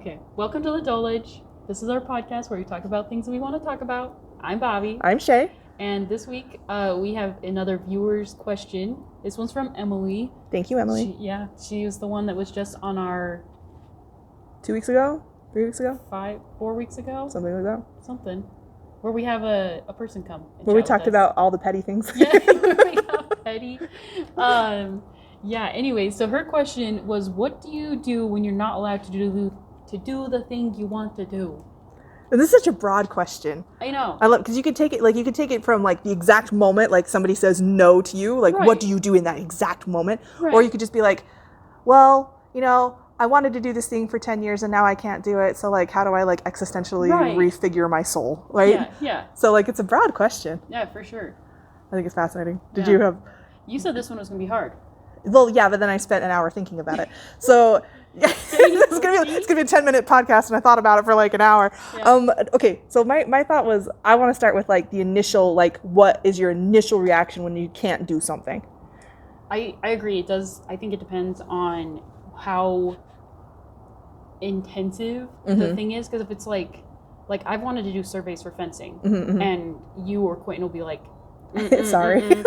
Okay, welcome to the Dolage. This is our podcast where we talk about things that we want to talk about. I'm Bobby. I'm Shay. And this week we have another viewer's question. This one's from Emily. Thank you, Emily. She was the one that was just on our... 2 weeks ago? 3 weeks ago? 4 weeks ago? Something like that. Something. Where we have a person come. Where we talked about all the petty things. Yeah, we got petty. Anyway, so her question was, what do you do when you're not allowed to do the thing you want to do? And this is such a broad question. I know. I love, because you could take it from like the exact moment, like somebody says no to you, like right. What do you do in that exact moment? Right. Or you could just be like, well, I wanted to do this thing for 10 years and now I can't do it. So like, how do I like existentially refigure my soul? Right? Yeah. So like, it's a broad question. Yeah, for sure. I think it's fascinating. You said this one was going to be hard. Well, yeah, but then I spent an hour thinking about it. So it's gonna be a 10-minute podcast, and I thought about it for like an hour. Yeah. Okay, so my thought was, I want to start with like the initial, like, what is your initial reaction when you can't do something? I agree. It does. I think it depends on how intensive the thing is, because if it's like I've wanted to do surveys for fencing, and you or Quentin will be like, sorry.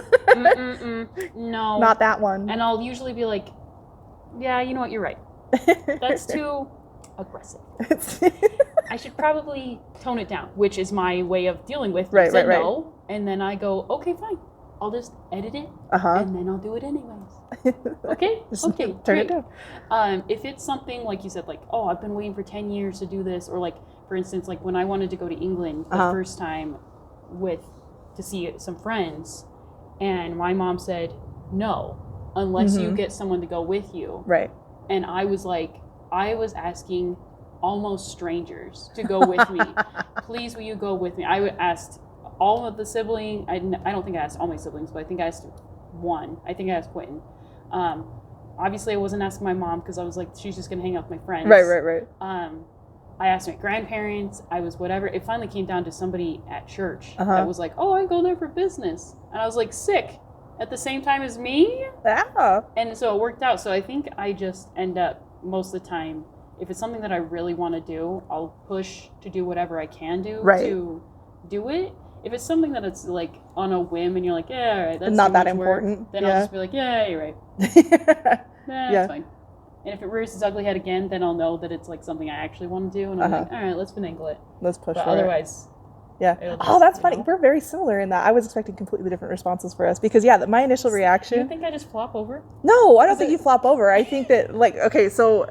No. Not that one. And I'll usually be like, yeah, you know what, you're right. That's too aggressive. I should probably tone it down, which is my way of dealing with right. no. And then I go, okay, fine. I'll just edit it, and then I'll do it anyways. Okay? Okay, turn it down. If it's something like you said, like, oh, I've been waiting for 10 years to do this, or like, for instance, like when I wanted to go to England the first time to see some friends, and my mom said no unless you get someone to go with you, right? And I was asking almost strangers to go with me. Please, will you go with me? I asked all of the siblings. I don't think I asked all my siblings, but I think I asked one. I think I asked Quentin. Obviously I wasn't asking my mom because I was like, she's just gonna hang out with my friends, right. I asked my grandparents. I was whatever. It finally came down to somebody at church that was like, oh, I go there for business. And I was like, sick at the same time as me. Yeah. And so it worked out. So I think I just end up most of the time, if it's something that I really want to do, I'll push to do whatever I can do to do it. If it's something that it's like on a whim and you're like, yeah, all right, that's not that important, work, then I'll just be like, yeah, you're right. That's fine. And if it rears its ugly head again, then I'll know that it's like something I actually want to do, and I'm like, all right, let's finagle it. Let's push. But otherwise, that's funny. We're very similar in that. I was expecting completely different responses for us because my initial reaction. Do you think I just flop over? No, I don't think you flop over. I think that so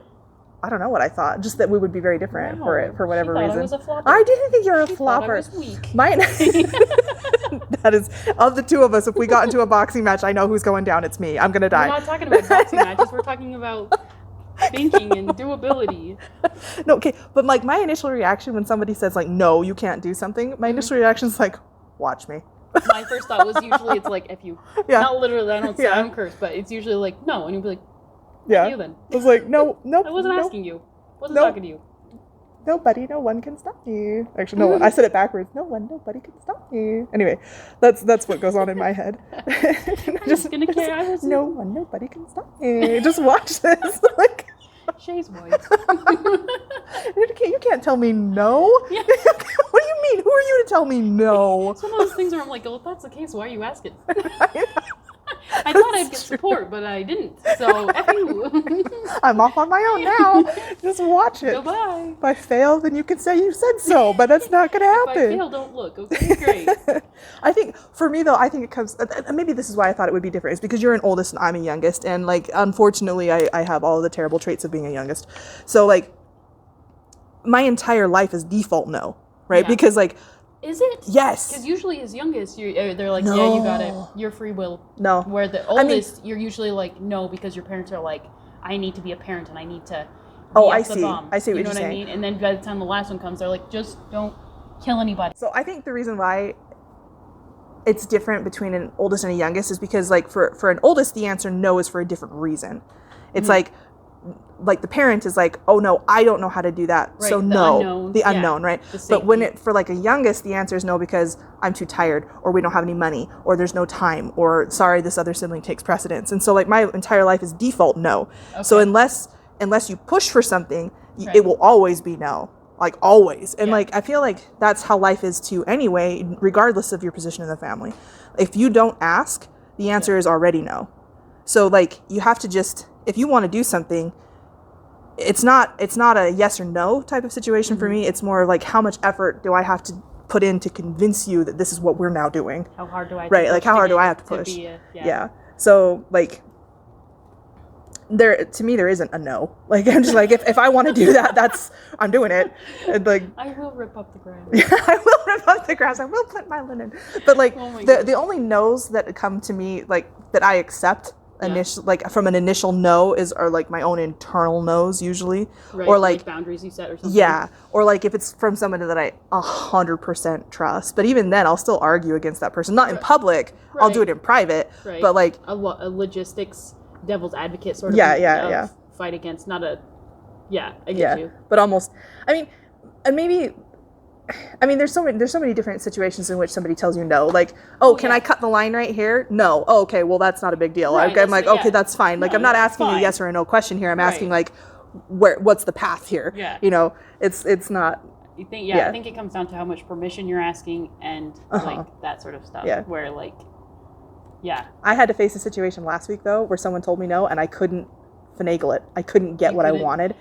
I don't know what I thought. Just that we would be very different for whatever reason. I was a flopper. I didn't think you were a flopper. I was weak. Mine. That is, of the two of us, if we got into a boxing match, I know who's going down. It's me. I'm gonna die. We're not talking about boxing matches. We're talking about thinking and doability. No, okay, but like my initial reaction when somebody says like, no, you can't do something, my initial reaction is like, watch me. My first thought was usually it's like, if you, not literally, I don't say I don't curse, but it's usually like, no, and you'll be like, you then. I was like, no, I wasn't asking you. I wasn't talking to you. Nobody, no one can stop me. Actually, no one. I said it backwards. Nobody can stop me. Anyway, that's what goes on in my head. I'm just gonna care. Nobody can stop me. Just watch this. Like, Shay's voice. You can't tell me no. Yeah. What do you mean? Who are you to tell me no? It's one of those things where I'm like, well, if that's the case, why are you asking? I thought I'd get support, but I didn't. So, F you. I'm off on my own now. Just watch it. Goodbye. If I fail, then you can say you said so, but that's not going to happen. If I fail, don't look. Okay, great. I think, for me, though, it comes, maybe this is why I thought it would be different, is because you're an oldest and I'm a youngest, and, like, unfortunately, I have all of the terrible traits of being a youngest. So, like, my entire life is default no, right? Yeah. Because, like, is it? Yes. Because usually as youngest, they're like, no. Yeah, you got it. Your free will. No. Where the oldest, you're usually like, no, because your parents are like, I need to be a parent and I need to be I see. Bomb. I see what you're saying. I mean? And then by the time the last one comes, they're like, just don't kill anybody. So I think the reason why it's different between an oldest and a youngest is because, like, for an oldest, the answer no is for a different reason. It's like the parent is like, oh no, I don't know how to do that, right, so no, the unknown, right? But when it, for like a youngest, the answer is no because I'm too tired, or we don't have any money, or there's no time, or sorry, this other sibling takes precedence. And so like my entire life is default no. Okay. So unless you push for something, Right. It will always be no. Like always. And Yeah. like I feel like that's how life is too anyway, regardless of your position in the family. If you don't ask, the answer is already no. So like you have to just, if you want to do something, it's not a yes or no type of situation for me. It's more like how much effort do I have to put in to convince you that this is what we're now doing. How hard do I have Right, to like push how to hard do get I have to to push? be a- Yeah. So like there, to me, there isn't a no. Like I'm just like, if I want to do that, I'm doing it. And like I will rip up the grass. I will rip up the grass. I will plant my linen. But like Oh my the only no's that come to me, like that I accept like from an initial no are like my own internal no's usually, Right, or like boundaries you set or something. yeah, or like if it's from somebody that I 100% trust. But even then, I'll still argue against that person. Not in public. I'll do it in private. Right. But like a logistics devil's advocate sort of Yeah. fight against, not a I get you. But almost, I mean, and maybe, I mean, there's so many different situations in which somebody tells you no, like, oh, can I cut the line right here? No. Oh, okay, well, that's not a big deal. Right, I'm like, okay, yeah. that's fine. Like, No, I'm not that's asking fine. a yes or a no question here. I'm Right. asking like, what's the path here? Yeah. You know, it's not. You think I think it comes down to how much permission you're asking and like that sort of stuff. Yeah. Where like I had to face a situation last week though, where someone told me no, and I couldn't finagle it. I couldn't get what I wanted.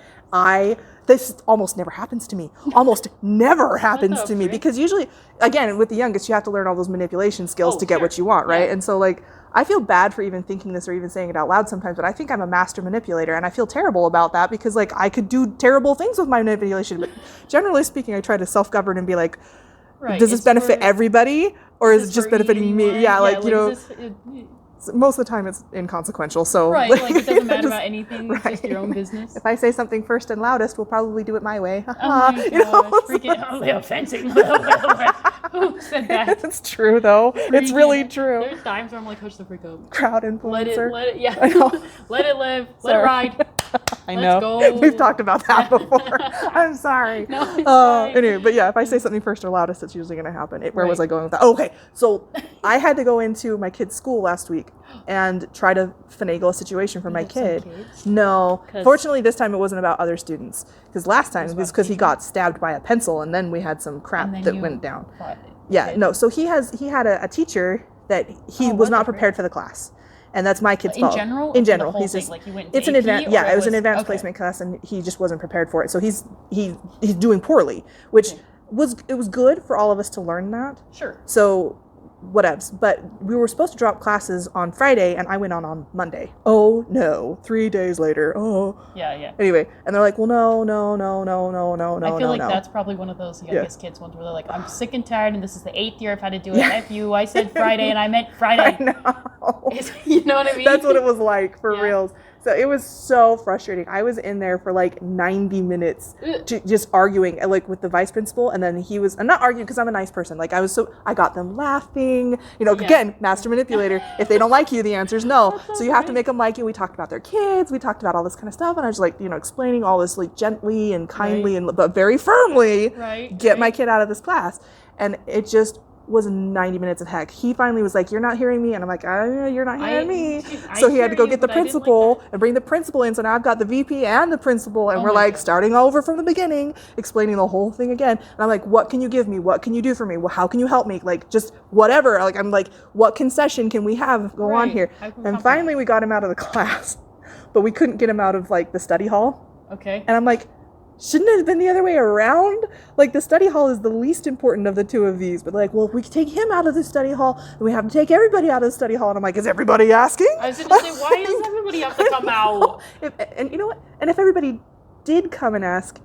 This almost never happens to me. Almost never happens to me, because usually, again, with the youngest, you have to learn all those manipulation skills to get what you want, right? Yeah. And so like, I feel bad for even thinking this or even saying it out loud sometimes, but I think I'm a master manipulator, and I feel terrible about that because like I could do terrible things with my manipulation. But generally speaking, I try to self-govern and be like, does this benefit everybody, or is it just benefiting me? Yeah, like you know. Most of the time it's inconsequential, so right, like it doesn't matter about anything, it's just your own business. If I say something first and loudest, we'll probably do it my way. Oh my gosh, you know? freaking only offensive. Who said that? It's true though. It's really true. There's times where I'm like, hush the freak up. Crowd influencer. Let it, yeah. I know. Let it live. Let Sorry. it ride. I Let's know. go. We've talked about that before. I'm sorry. No, it's fine. Anyway, but yeah, if I say something first or loudest, it's usually going to happen. Where was Right. I going with that? Oh, okay, so I had to go into my kid's school last week and try to finagle a situation for my have some kid. kids? No, 'Cause- fortunately this time it wasn't about other students, because last time it was about because he got stabbed by a pencil, and then we had some crap And then that you went down. fought it. Yeah, Kid. no. So he had a teacher that he was not whatever. prepared for the class, and that's my kid's In fault. general? Or In for the general, whole he's thing? just Like, he went to it's an AP, advanced. or Yeah, it it was an was- advanced okay. placement class, and he just wasn't prepared for it. So he's doing poorly, which was good for all of us to learn that. Sure. So whatevs. But we were supposed to drop classes on Friday, and I went on Monday. Oh no! 3 days later. Oh. Yeah. Anyway, and they're like, well, no. I feel like that's probably one of those youngest kids ones where they're like, I'm sick and tired, and this is the 8th year I've had to do it. F you, I said Friday, and I meant Friday. I know. You know what I mean? That's what it was like, for Yeah. reals. So it was so frustrating. I was in there for like 90 minutes just arguing like with the vice principal, and then he was, I'm not arguing because I'm a nice person. Like I got them laughing, you know, again, master manipulator. If they don't like you, the answer is no. So you have to make them like you. We talked about their kids. We talked about all this kind of stuff. And I was like, you know, explaining all this like gently and kindly but very firmly, get my kid out of this class. And it just was 90 minutes of heck. He finally was like, you're not hearing me. And I'm like, you're not hearing me. So he had to go get the principal and bring the principal in. So now I've got the VP and the principal, and we're like starting over from the beginning, explaining the whole thing again. And I'm like, what can you give me? What can you do for me? Well, how can you help me? Like, just whatever. Like, I'm like, what concession can we have go on here? And finally we got him out of the class, but we couldn't get him out of like the study hall. Okay. And I'm like, shouldn't it have been the other way around? Like, the study hall is the least important of the two of these. But like, well, if we take him out of the study hall, then we have to take everybody out of the study hall. And I'm like, is everybody asking? I was going to say, why does everybody have to come out? And you know what? And if everybody did come and ask,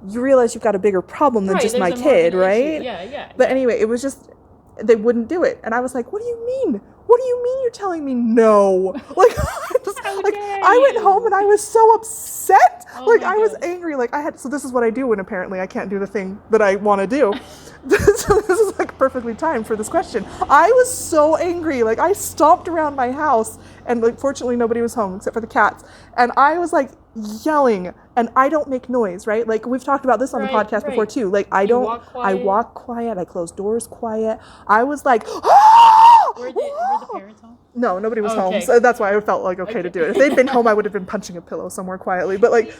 you realize you've got a bigger problem than just my kid, right? Yeah. But anyway, it was just, they wouldn't do it. And I was like, what do you mean? What do you mean you're telling me no? Like, I went home and I was so upset. I was angry. Like, so this is what I do when apparently I can't do the thing that I want to do. So this is like perfectly timed for this question. I was so angry. Like, I stomped around my house, and like, fortunately nobody was home except for the cats. And I was like yelling, and I don't make noise, right? Like, we've talked about this on the podcast before too. Like, I walk quiet. I close doors quiet. I was like, Were the parents home? No, nobody was home. So that's why I felt like okay to do it. If they'd been home, I would have been punching a pillow somewhere quietly. But like,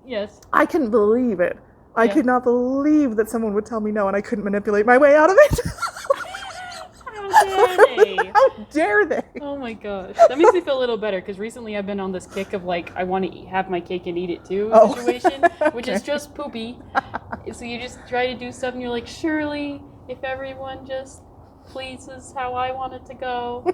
Yes. I couldn't believe it. I Yeah. could not believe that someone would tell me no and I couldn't manipulate my way out of it. How dare they? How dare they? Oh my gosh. That makes me feel a little better because recently I've been on this kick of like, I want to have my cake and eat it too situation, which is just poopy. So you just try to do stuff and you're like, surely if everyone just pleases how I want it to go,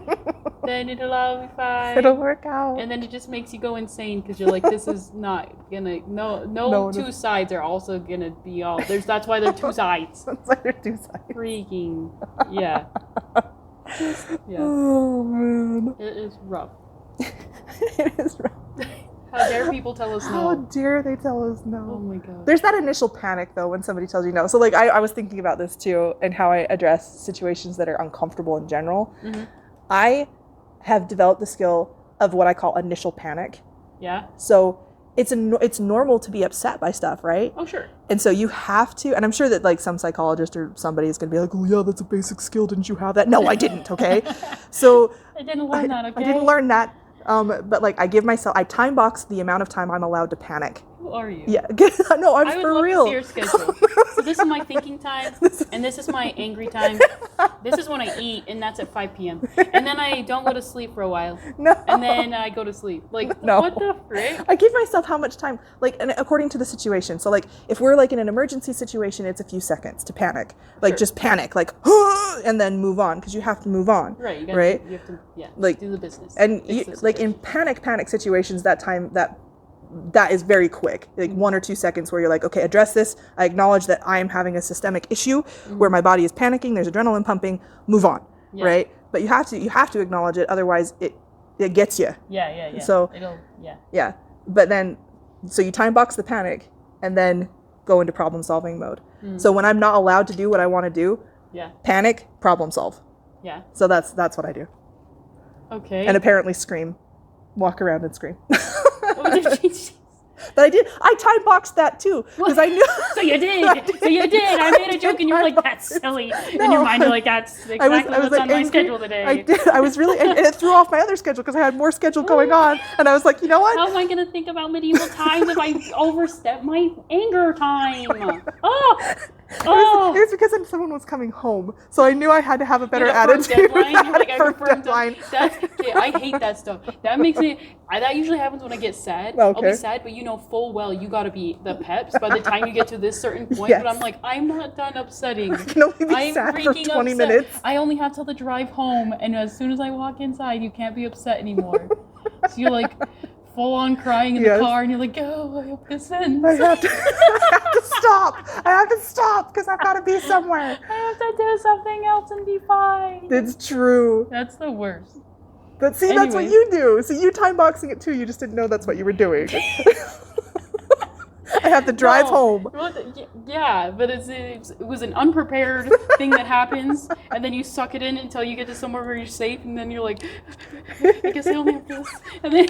then it'll all be fine. It'll work out. And then it just makes you go insane because you're like, this is not gonna, no two sides are also gonna be all, that's why they're two sides. That's why they're two sides. Freaking, yeah. Yeah. Oh, man. It is rough. It is rough. How dare people tell us How no? dare they tell us no? Oh my god. There's that initial panic, though, when somebody tells you no. So, like, I was thinking about this, too, and how I address situations that are uncomfortable in general. Mm-hmm. I have developed the skill of what I call initial panic. Yeah? So, it's normal to be upset by stuff, right? Oh, sure. And so you have to, and I'm sure that, like, some psychologist or somebody is going to be like, oh, yeah, that's a basic skill. Didn't you have that? No, I didn't, okay? So... I didn't learn that, okay? I didn't learn that. But like I time box the amount of time I'm allowed to panic. Who are you? Yeah, no, I'm I would for love real. to see your schedule. So this is my thinking time, and this is my angry time. This is when I eat, and that's at 5 p.m. And then I don't go to sleep for a while. No. And then I go to sleep. Like, No. what the frick? I give myself how much time, like, and according to the situation. So, like, if we're like in an emergency situation, it's a few seconds to panic. Like, Sure. just panic, like, and then move on because you have to move on. Right. You, gotta, Right? you have to, yeah, Like, do the business. And Fix you, the like in situation. panic situations, that is very quick, like 1 or 2 seconds where you're like, okay, address this. I acknowledge that I am having a systemic issue where my body is panicking. There's adrenaline pumping. Move on, Yeah. right? But you have to acknowledge it. Otherwise, it gets you. Yeah. So- Yeah. But then, so you time box the panic and then go into problem solving mode. So when I'm not allowed to do what I want to do, Yeah. panic, problem solve. Yeah. So that's what I do. Okay. And apparently scream, walk around and scream. Oh, But I time boxed that too because I knew. So you did. I made a joke and you were like, that's silly. In your mind, you're like, that's exactly what's on my angry. schedule today. I did. I was really, and it threw off my other schedule because I had more schedule going on, and I was like, you know what? How am I going to think about medieval times if I overstep my anger time? Oh! It was because someone was coming home, so I knew I had to have a better attitude. Deadline. You're like, I Firm prefer deadline. I hate that stuff. That makes me. That usually happens when I get sad. I'll Okay. be sad, but you know full well you got to be the peps by the time you get to this certain point. Yes. But I'm like, I'm not done upsetting. I can only be I'm sad for freaking 20 upset. minutes. I only have till the drive home, and as soon as I walk inside, you can't be upset anymore. So you're like full on crying in the Yes. car, and you're like, oh, I hope this ends. I have to stop. I have to stop because I've got to be somewhere. I have to do something else and be fine. It's true. That's the worst. But see, that's what Anyways. you do. So you time boxing it too. You just didn't know that's what you were doing. I have to drive No. home. Well, yeah, but it was an unprepared thing that happens, and then you suck it in until you get to somewhere where you're safe, and then you're like, I guess I only have this. And then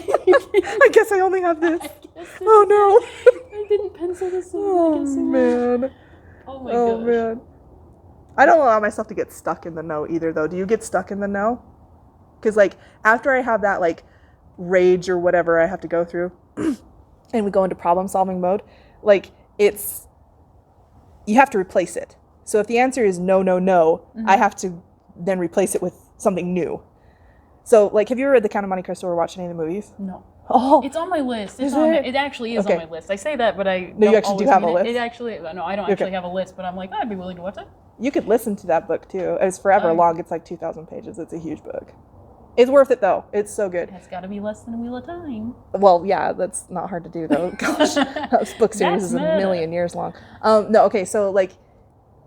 I guess I only have this. I guess Oh no. I didn't pencil this in. Oh I guess man. Oh my Oh gosh. man. I don't allow myself to get stuck in the no either though. Do you get stuck in the no? Because like after I have that like rage or whatever I have to go through and we go into problem solving mode, like it's, you have to replace it. So if the answer is no, no, no, I have to then replace it with something new. So like, have you ever read The Count of Monte Cristo or watched any of the movies? No. Oh, It's on my list. Is it? It actually is Okay. on my list. I say that, but I No, you don't actually do always have a mean it. list? It actually, no, I don't Okay. actually have a list, but I'm like, I'd be willing to watch it. you could listen to that book too. It's forever Oh. long. It's like 2,000 pages. It's a huge book. It's worth it though. It's so good. It's got to be less than a Wheel of Time. Well, yeah, that's not hard to do though. Gosh, this book series That's is a meta. million years long. No, okay, so like,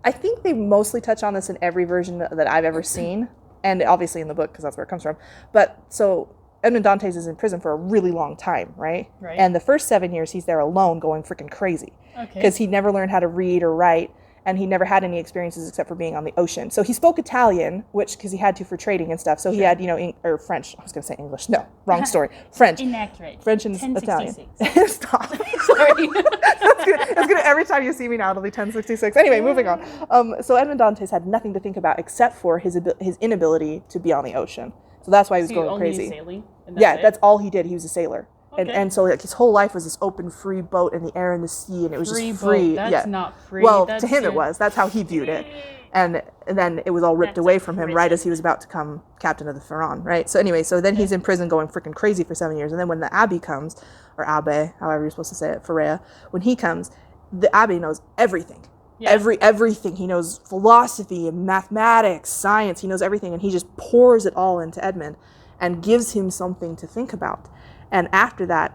I think they mostly touch on this in every version that I've ever seen, and obviously in the book because that's where it comes from. But so Edmond Dantes is in prison for a really long time, right? Right. And the first 7 years he's there alone, going freaking crazy Okay. because he never learned how to read or write. And he never had any experiences except for being on the ocean. So he spoke Italian, which because he had to for trading and stuff. So he had, or French. I was going to say English. No, wrong story. French. Inaccurate. French and Italian. 1066. Stop. Sorry. It's gonna every time you see me now it'll be 1066. Anyway, moving on. So Edmond Dantes had nothing to think about except for his inability to be on the ocean. So that's why he was So you going only crazy. sailing? And Yeah, it? that's all he did. He was a sailor. And so like his whole life was this open, free boat in the air and the sea, and it was Free just free. boat. That's not free. Well, That's to him it just- was. That's how he viewed it. And then it was all ripped That's away a from him prison. right as he was about to become captain of the Pharaon, right? So anyway, so then he's in prison going freaking crazy for 7 years. And then when the Abbé comes, or Abbé, however you're supposed to say it, Pharea, when he comes, the Abbé knows everything. Yeah. Everything. He knows philosophy and mathematics, science. He knows everything. And he just pours it all into Edmund and gives him something to think about. And after that,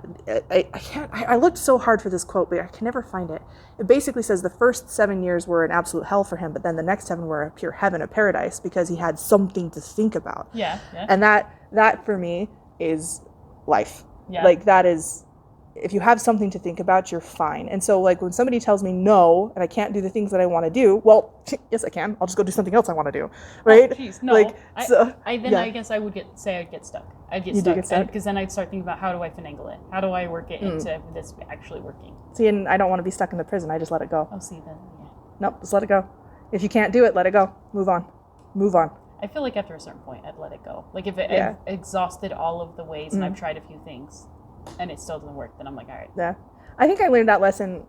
I looked so hard for this quote, but I can never find it. It basically says the first 7 years were an absolute hell for him, but then the next 7 were a pure heaven, a paradise, because he had something to think about. Yeah. And that for me is life. Yeah. Like that is, if you have something to think about, you're fine. And so like when somebody tells me no, and I can't do the things that I want to do, well, yes, I can. I'll just go do something else I want to do. Right? Oh, jeez, no. Like, so, I guess I would get stuck. I'd get You do stuck. get stuck? Because then I'd start thinking about how do I finagle it? How do I work it into this actually working? See, and I don't want to be stuck in the prison. I just let it go. Oh, see, then, yeah. Nope, just let it go. If you can't do it, let it go. Move on. Move on. I feel like after a certain point, I'd let it go. Like if Yeah. I've exhausted all of the ways and I've tried a few things and it still doesn't work, then I'm like, all right. Yeah. I think I learned that lesson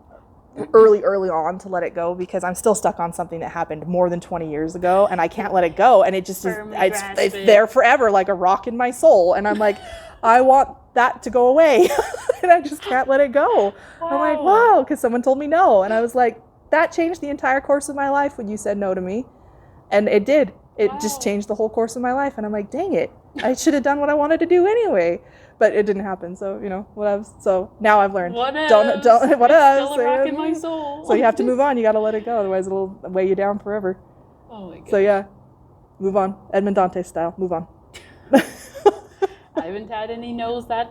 early on to let it go, because I'm still stuck on something that happened more than 20 years ago, and I can't let it go. And it just is, Firmly it's grasp it. there forever, like a rock in my soul. And I'm like, I want that to go away. And I just can't let it go. I'm like, wow, because someone told me no. And I was like, that changed the entire course of my life when you said no to me. And it did. It just Wow. changed the whole course of my life. And I'm like, dang it. I should have done what I wanted to do anyway. But it didn't happen. So, whatever. So now I've learned. What Don't, else? what It's else? still a rock in my soul. So you have to move on. You got to let it go. Otherwise it'll weigh you down forever. Oh my god. So yeah, move on. Edmond Dante style. Move on. I haven't had any no's that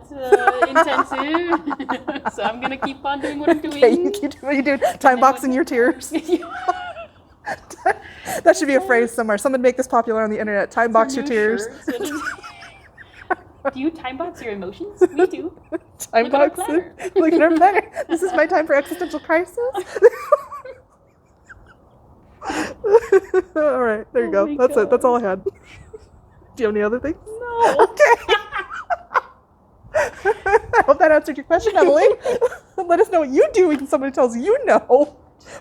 intensive. So I'm going to keep on doing what I'm doing. Okay, you keep doing what you do. Time boxing your tears. That should be a phrase somewhere. Someone make this popular on the internet. Time box your New tears. shirts. Do you time box your emotions? Me too. Time Look at our box. planner. Look at our planner. This is my time for existential crisis. All right, there you Oh go. my That's it. That's God. all I had. Do you have any other things? No. Okay. I hope that answered your question, Emily. Let us know what you do when somebody tells you no.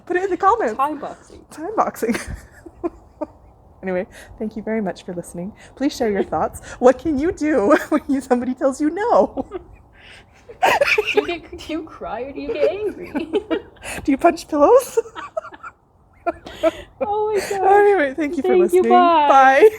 Put it in the comments. Time boxing. Time boxing. Anyway, thank you very much for listening. Please share your thoughts. What can you do when somebody tells you no? Do you cry or do you get angry? Do you punch pillows? Oh my god. Anyway, thank you for Thank you, listening. bye. Bye.